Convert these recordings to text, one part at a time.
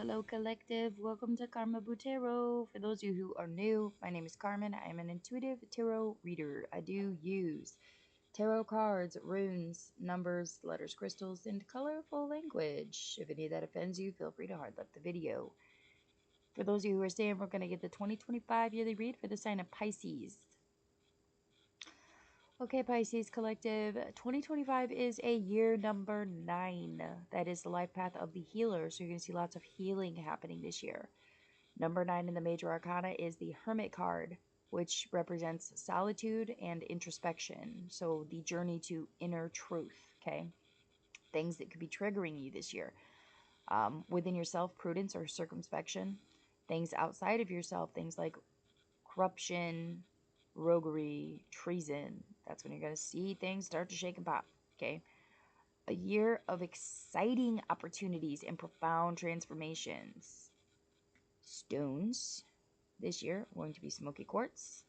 hello collective. Welcome to Carmaboo Tarot. For those of you who are new, my name is Carmen. I am an intuitive tarot reader. I do use tarot cards, runes, numbers, letters, crystals, and colorful language. If any of that offends you, feel free to hard left the video. For those of you who are staying, we're going to get the 2025 yearly read for the sign of Pisces. Okay, Pisces Collective, 2025 is a year number 9. That is the life path of the healer. So you're going to see lots of healing happening this year. Number 9 in the major arcana is the Hermit card, which represents solitude and introspection. So the journey to inner truth, okay? Things that could be triggering you this year. Within yourself, prudence or circumspection. Things outside of yourself, things like corruption, roguery, treason. That's when you're going to see things start to shake and pop, okay? A year of exciting opportunities and profound transformations. Stones this year are going to be smoky quartz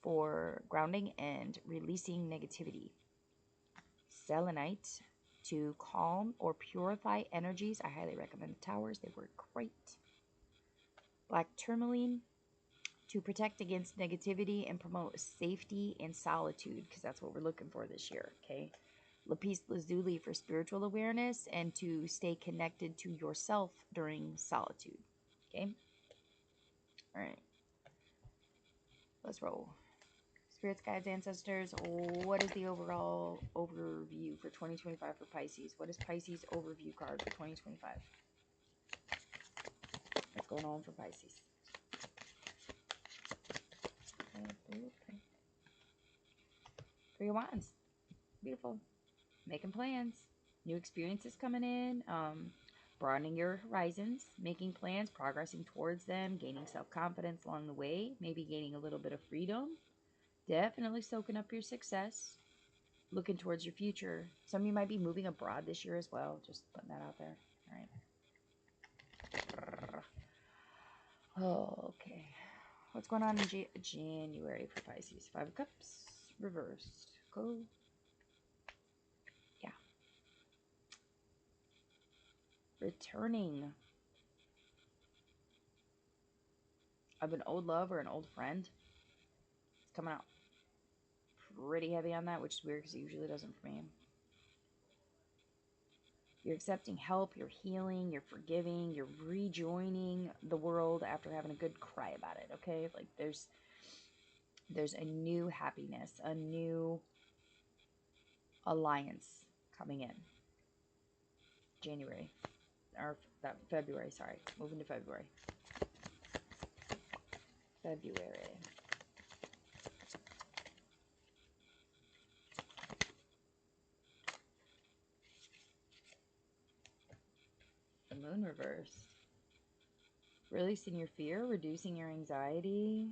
for grounding and releasing negativity. Selenite to calm or purify energies. I highly recommend the towers. They work great. Black tourmaline to protect against negativity and promote safety and solitude, because that's what we're looking for this year, okay? Lapis lazuli for spiritual awareness and to stay connected to yourself during solitude, okay? All right. Let's roll. Spirits, guides, ancestors, what is the overall overview for 2025 for Pisces? What is Pisces overview card for 2025? What's going on for Pisces? Okay. 3 of Wands. Beautiful. Making plans. New experiences coming in. Broadening your horizons. Making plans. Progressing towards them. Gaining self-confidence along the way. Maybe gaining a little bit of freedom. Definitely soaking up your success. Looking towards your future. Some of you might be moving abroad this year as well. Just putting that out there. All right. Okay. What's going on in January for Pisces? 5 of Cups. Reversed. Go. Yeah. Returning of an old love or an old friend. It's coming out pretty heavy on that, which is weird because it usually doesn't for me. You're accepting help, you're healing, you're forgiving, you're rejoining the world after having a good cry about it, okay? Like there's a new happiness, a new alliance coming in. January. Or that February, sorry. Moving to February. February. The moon reversed. Releasing your fear, reducing your anxiety.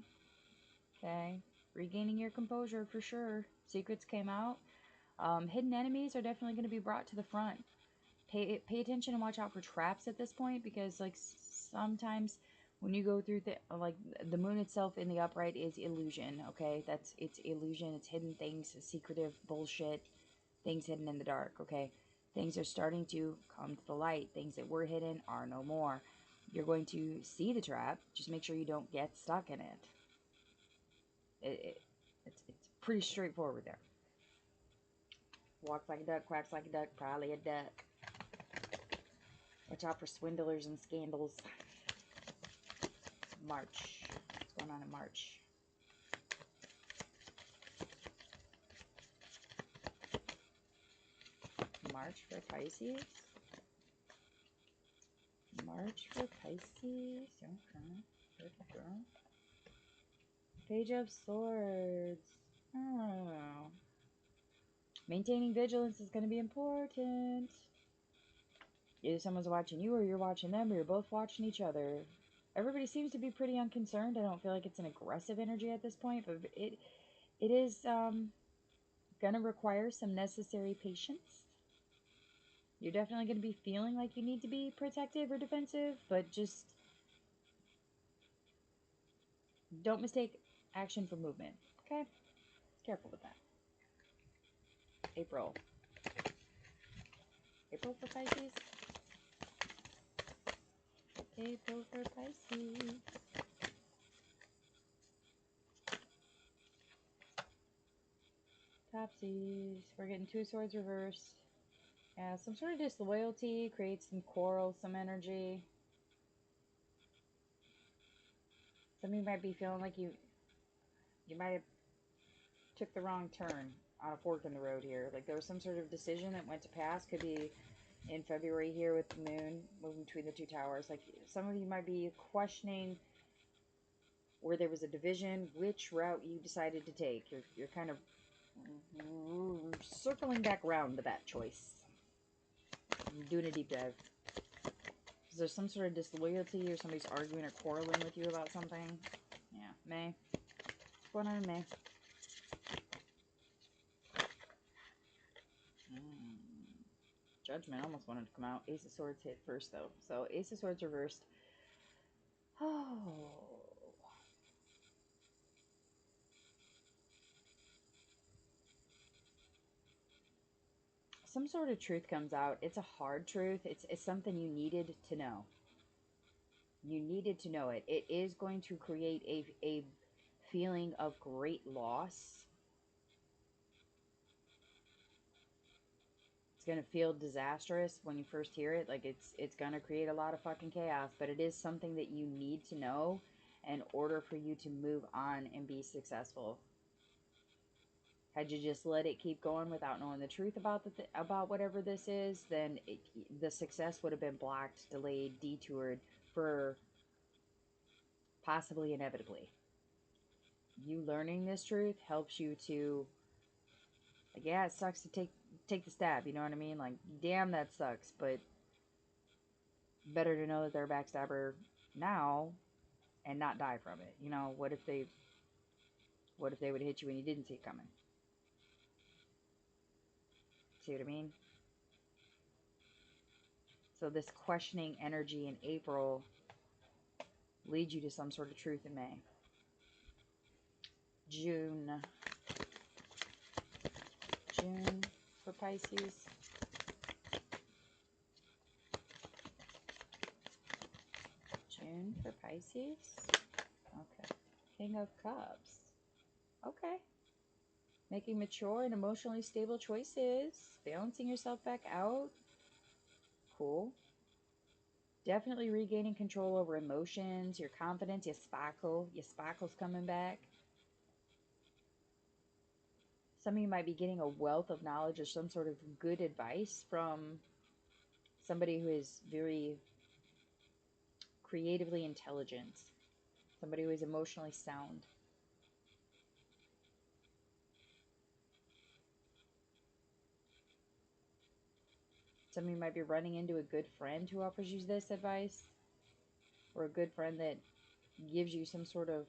Okay. Regaining your composure for sure. Secrets came out. Hidden enemies are definitely going to be brought to the front. Pay attention and watch out for traps at this point, because like sometimes when you go through the moon itself in the upright is illusion, okay? It's illusion, it's hidden things, secretive bullshit, things hidden in the dark, okay? Things are starting to come to the light. Things that were hidden are no more. You're going to see the trap. Just make sure you don't get stuck in it. It's pretty straightforward there. Walks like a duck, quacks like a duck, probably a duck. Watch out for swindlers and scandals. March. What's going on in March? March for Pisces. March for Pisces. Okay. Page of Swords. Oh. Maintaining vigilance is going to be important. Either someone's watching you, or you're watching them, or you're both watching each other. Everybody seems to be pretty unconcerned. I don't feel like it's an aggressive energy at this point, but it is going to require some necessary patience. You're definitely going to be feeling like you need to be protective or defensive, but just don't mistake action for movement, okay? Careful with that. April. April for Pisces? April for Pisces. Topsies. We're getting 2 of Swords reversed. Yeah, some sort of disloyalty creates some quarrelsome energy. Some of you might be feeling like you might have took the wrong turn on a fork in the road here. Like there was some sort of decision that went to pass. Could be in February here with the moon moving between the 2 towers. Like some of you might be questioning where there was a division, which route you decided to take. You're kind of circling back around to that choice. I'm doing a deep dive. Is there some sort of disloyalty or somebody's arguing or quarreling with you about something? Yeah, May. What's going on in May? Judgment almost wanted to come out. Ace of Swords hit first, though. So, Ace of Swords reversed. Oh. Some sort of truth comes out. It's a hard truth. It's something you needed to know. You needed to know it. It is going to create a feeling of great loss. It's going to feel disastrous when you first hear it. Like it's going to create a lot of fucking chaos, but it is something that you need to know in order for you to move on and be successful. Had you just let it keep going without knowing the truth about about whatever this is, then the success would have been blocked, delayed, detoured for possibly inevitably. You learning this truth helps you to, like, yeah, it sucks to take the stab, you know what I mean? Like, damn, that sucks, but better to know that they're a backstabber now and not die from it. You know, what if they would have hit you when you didn't see it coming? See what I mean? So this questioning energy in April leads you to some sort of truth in May. June for Pisces. June for Pisces. Okay. King of Cups. Okay. Making mature and emotionally stable choices. Balancing yourself back out. Cool. Definitely regaining control over emotions, your confidence, your sparkle. Your sparkle's coming back. Some of you might be getting a wealth of knowledge or some sort of good advice from somebody who is very creatively intelligent. Somebody who is emotionally sound. Some of you might be running into a good friend who offers you this advice. Or a good friend that gives you some sort of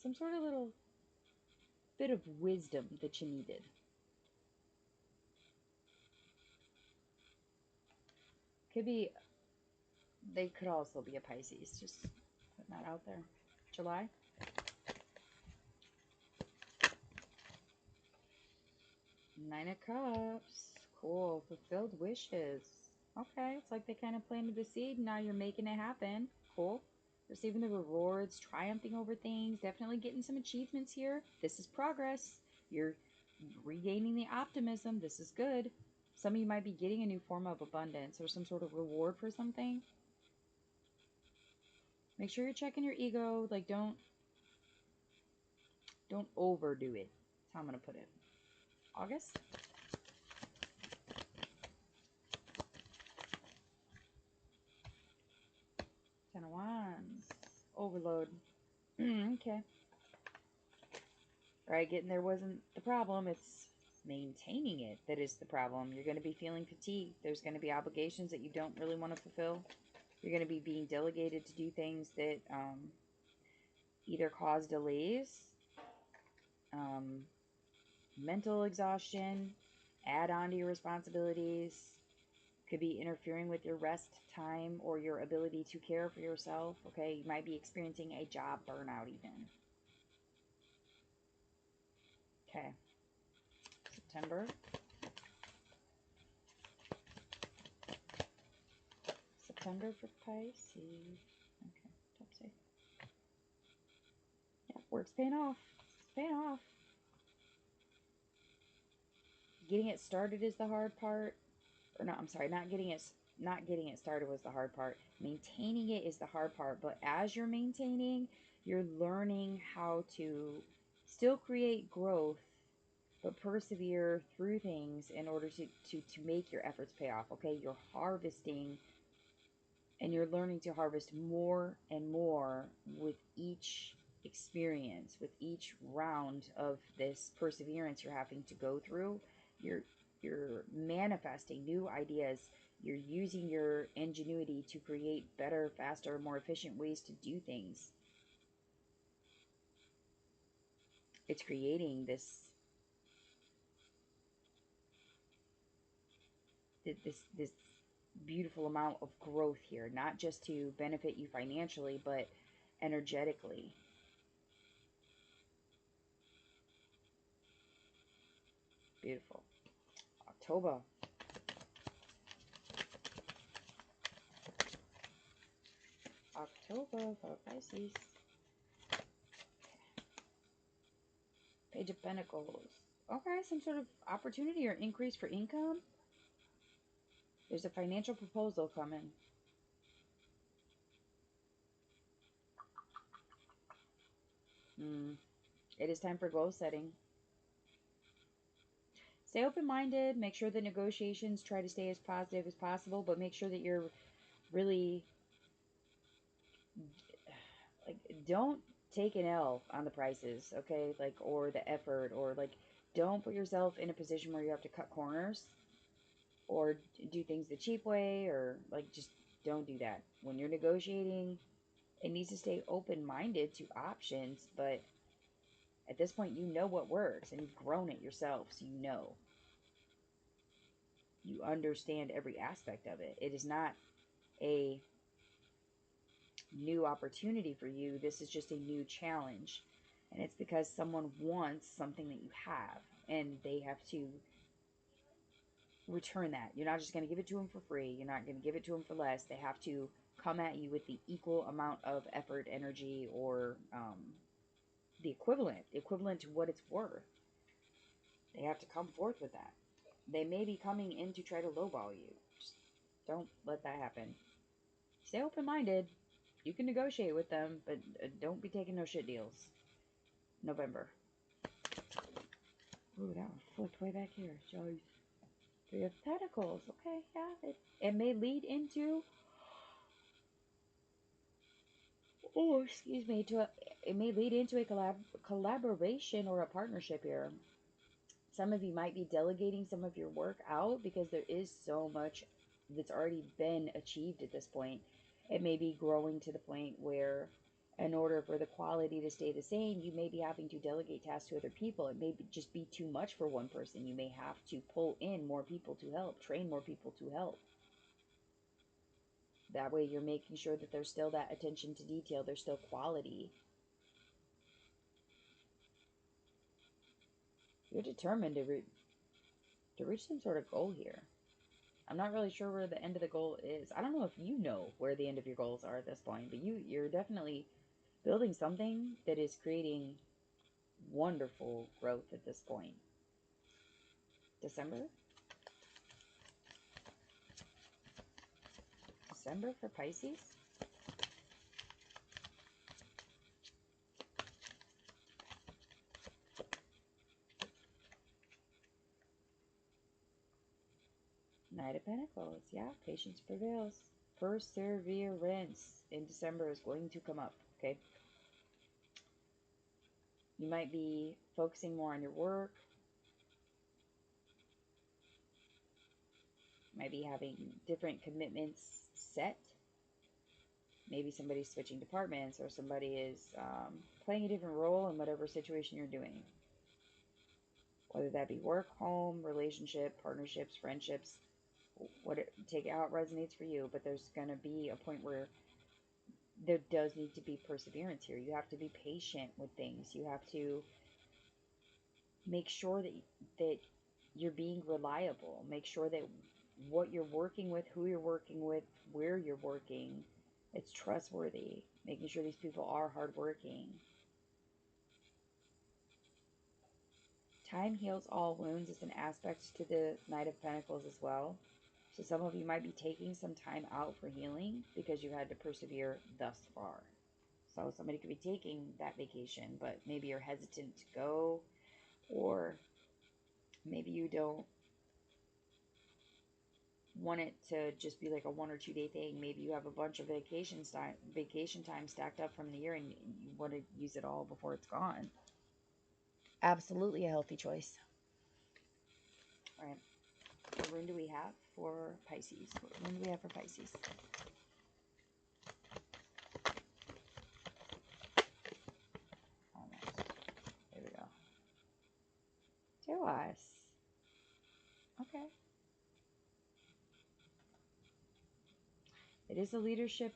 little bit of wisdom that you needed. They could also be a Pisces. Just putting that out there. July. Nine of Cups. Cool. Fulfilled wishes. Okay. It's like they kind of planted the seed. Now you're making it happen. Cool. Receiving the rewards. Triumphing over things. Definitely getting some achievements here. This is progress. You're regaining the optimism. This is good. Some of you might be getting a new form of abundance or some sort of reward for something. Make sure you're checking your ego. Like, don't overdo it. That's how I'm going to put it. August. Ten of Wands. Overload. Okay. Right, getting there wasn't the problem. It's maintaining it that is the problem. You're going to be feeling fatigued. There's going to be obligations that you don't really want to fulfill. You're going to be being delegated to do things that either cause delays, mental exhaustion, add on to your responsibilities, could be interfering with your rest time or your ability to care for yourself. Okay, you might be experiencing a job burnout even. Okay. September. December for Pisces. Okay, top safe. Yeah, work's paying off. It's paying off. Getting it started is the hard part. Or not, I'm sorry, not getting it started was the hard part. Maintaining it is the hard part. But as you're maintaining, you're learning how to still create growth, but persevere through things in order to make your efforts pay off. Okay, you're harvesting, and you're learning to harvest more and more with each experience, with each round of this perseverance you're having to go through. You're manifesting new ideas. You're using your ingenuity to create better, faster, more efficient ways to do things. It's creating this beautiful amount of growth here, not just to benefit you financially, but energetically. Beautiful. October. October for Pisces. Page of Pentacles. Okay, some sort of opportunity or increase for income. There's a financial proposal coming. It is time for goal setting. Stay open-minded. Make sure the negotiations try to stay as positive as possible, but make sure that you're really, like, don't take an L on the prices, okay? Like, or the effort, or like, don't put yourself in a position where you have to cut corners or do things the cheap way, or like, just don't do that. When you're negotiating, it needs to stay open-minded to options, but at this point, you know what works, and you've grown it yourself, so you know. You understand every aspect of it. It is not a new opportunity for you. This is just a new challenge. And it's because someone wants something that you have, and they have to return that. You're not just going to give it to them for free. You're not going to give it to them for less. They have to come at you with the equal amount of effort, energy, or the equivalent to what it's worth. They have to come forth with that. They may be coming in to try to lowball you. Just don't let that happen. Stay open-minded. You can negotiate with them, but don't be taking no shit deals. November. Ooh, that one flipped way back here. Jeez. 3 of Pentacles. Okay, yeah. It may lead into... Oh, excuse me. It may lead into a collaboration or a partnership here. Some of you might be delegating some of your work out because there is so much that's already been achieved at this point. It may be growing to the point where, in order for the quality to stay the same, you may be having to delegate tasks to other people. It may just be too much for one person. You may have to pull in more people to help, train more people to help. That way you're making sure that there's still that attention to detail, there's still quality. You're determined to reach some sort of goal here. I'm not really sure where the end of the goal is. I don't know if you know where the end of your goals are at this point, but you're definitely building something that is creating wonderful growth at this point. December? December for Pisces? Knight of Pentacles. Yeah, patience prevails. Perseverance in December is going to come up, okay? You might be focusing more on your work. Might be having different commitments set. Maybe somebody's switching departments, or somebody is playing a different role in whatever situation you're doing. Whether that be work, home, relationship, partnerships, friendships, take it how it resonates for you. But there's going to be a point where there does need to be perseverance here. You have to be patient with things. You have to make sure that you're being reliable. Make sure that what you're working with, who you're working with, where you're working, it's trustworthy. Making sure these people are hardworking. Time heals all wounds is an aspect to the Knight of Pentacles as well. So some of you might be taking some time out for healing because you had to persevere thus far. So somebody could be taking that vacation, but maybe you're hesitant to go, or maybe you don't want it to just be like a 1 or 2 day thing. Maybe you have a bunch of vacation time stacked up from the year and you want to use it all before it's gone. Absolutely a healthy choice. All right. What rune do we have for Pisces? What rune do we have for Pisces? Almost. There we go. Tiewaz. Okay. It is a leadership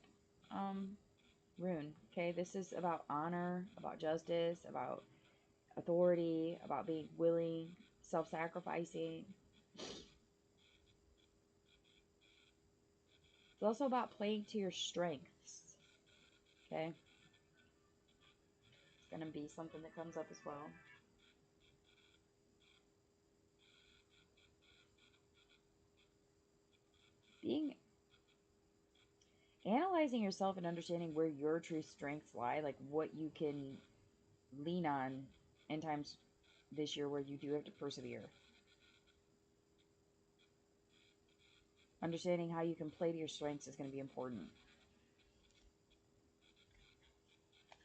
rune. Okay, this is about honor, about justice, about authority, about being willing, self-sacrificing. It's also about playing to your strengths. Okay, it's going to be something that comes up as well. Analyzing yourself and understanding where your true strengths lie, like what you can lean on in times this year where you do have to persevere. Understanding how you can play to your strengths is going to be important.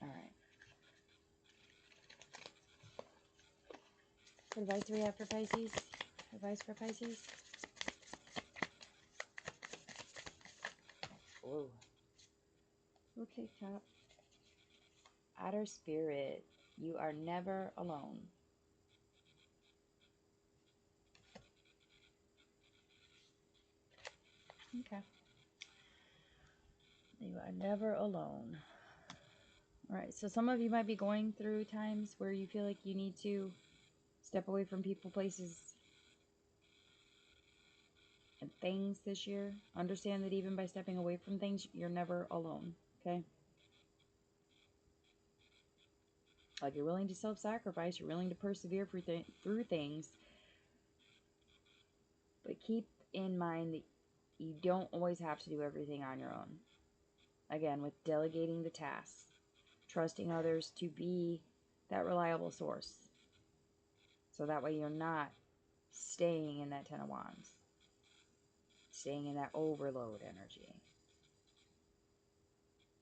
All right. What advice do we have for Pisces? Advice for Pisces? Whoa. Okay, top. Outer Spirit, you are never alone. Okay. You are never alone. All right, so some of you might be going through times where you feel like you need to step away from people, places, and things this year. Understand that even by stepping away from things, you're never alone, okay? Like, you're willing to self-sacrifice, you're willing to persevere through things, but keep in mind that you don't always have to do everything on your own. Again, with delegating the tasks, trusting others to be that reliable source. So that way you're not staying in that 10 of Wands. Staying in that overload energy.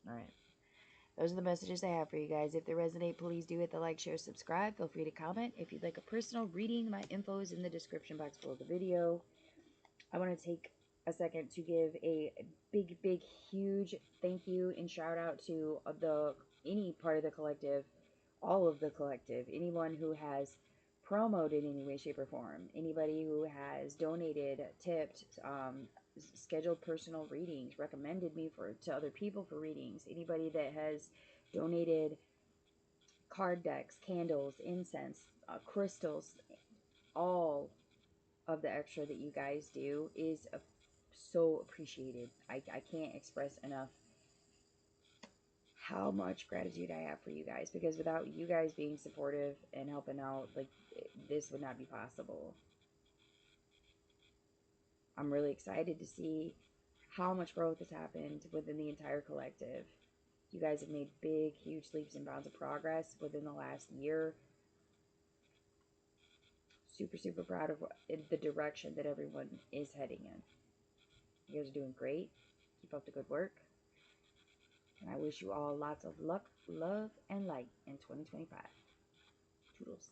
All right. Those are the messages I have for you guys. If they resonate, please do hit the like, share, subscribe. Feel free to comment. If you'd like a personal reading, my info is in the description box below the video. I want to take a second to give a big, huge thank you and shout out to any part of the collective, all of the collective, anyone who has promoted in any way, shape, or form, anybody who has donated, tipped, scheduled personal readings, recommended me to other people for readings, anybody that has donated card decks, candles, incense, crystals, all of the extra that you guys do is so appreciated. I can't express enough how much gratitude I have for you guys, because without you guys being supportive and helping out, like, this would not be possible. I'm really excited to see how much growth has happened within the entire collective. You guys have made big, huge leaps and bounds of progress within the last year. Super proud of the direction that everyone is heading in. You guys are doing great. Keep up the good work. And I wish you all lots of luck, love, and light in 2025. Toodles.